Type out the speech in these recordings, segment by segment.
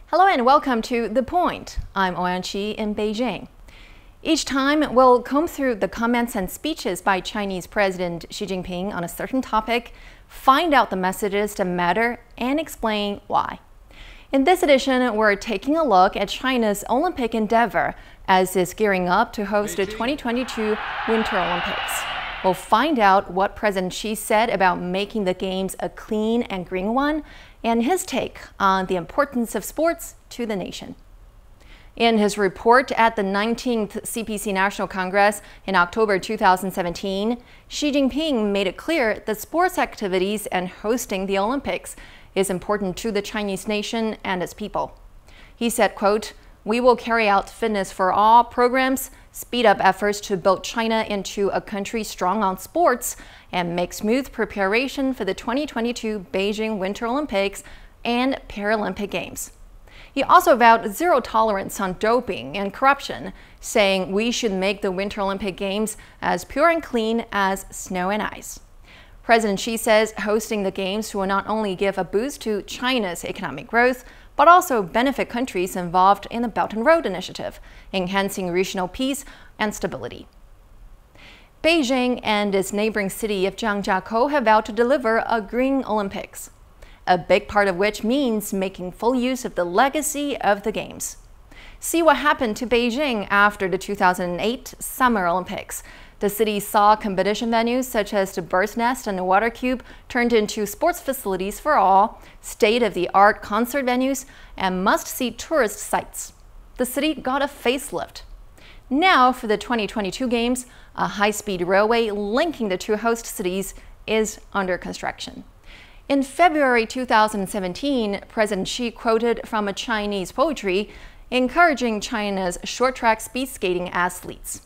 Hello and welcome to The Point. I'm Ouyang in Beijing. Each time, we'll comb through the comments and speeches by Chinese President Xi Jinping on a certain topic, find out the messages that matter, and explain why. In this edition, we're taking a look at China's Olympic endeavor as it's gearing up to host the 2022 Winter Olympics. We'll find out what President Xi said about making the Games a clean and green one, and his take on the importance of sports to the nation. In his report at the 19th CPC National Congress in October 2017, Xi Jinping made it clear that sports activities and hosting the Olympics is important to the Chinese nation and its people. He said, quote, "We will carry out fitness for all programs, speed up efforts to build China into a country strong on sports, and make smooth preparation for the 2022 Beijing Winter Olympics and Paralympic Games." He also vowed zero tolerance on doping and corruption, saying we should make the Winter Olympic Games as pure and clean as snow and ice. President Xi says hosting the Games will not only give a boost to China's economic growth, but also benefit countries involved in the Belt and Road Initiative, enhancing regional peace and stability. Beijing and its neighboring city of Zhangjiakou have vowed to deliver a Green Olympics, a big part of which means making full use of the legacy of the Games. See what happened to Beijing after the 2008 Summer Olympics. The city saw competition venues such as the Bird's Nest and the Water Cube turned into sports facilities for all, state-of-the-art concert venues, and must-see tourist sites. The city got a facelift. Now, for the 2022 Games, a high-speed railway linking the two host cities is under construction. In February 2017, President Xi quoted from a Chinese poetry encouraging China's short-track speed skating athletes.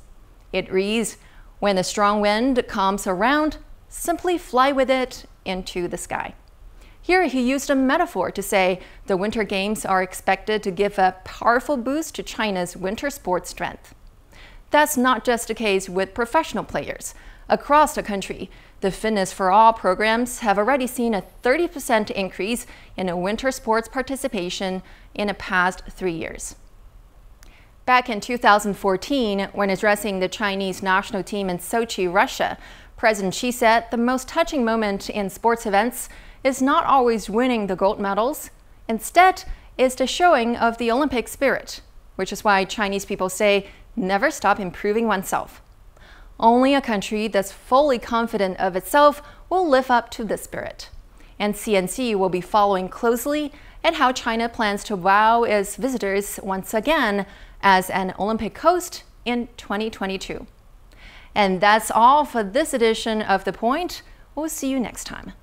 It reads, "When the strong wind comes around, simply fly with it into the sky." Here he used a metaphor to say the Winter Games are expected to give a powerful boost to China's winter sports strength. That's not just the case with professional players. Across the country, the Fitness for All programs have already seen a 30% increase in winter sports participation in the past 3 years. Back in 2014, when addressing the Chinese national team in Sochi, Russia, President Xi said the most touching moment in sports events is not always winning the gold medals. Instead, it's the showing of the Olympic spirit, which is why Chinese people say, never stop improving oneself. Only a country that's fully confident of itself will live up to this spirit. And CNC will be following closely at how China plans to wow its visitors once again as an Olympic host in 2022. And that's all for this edition of The Point. We'll see you next time.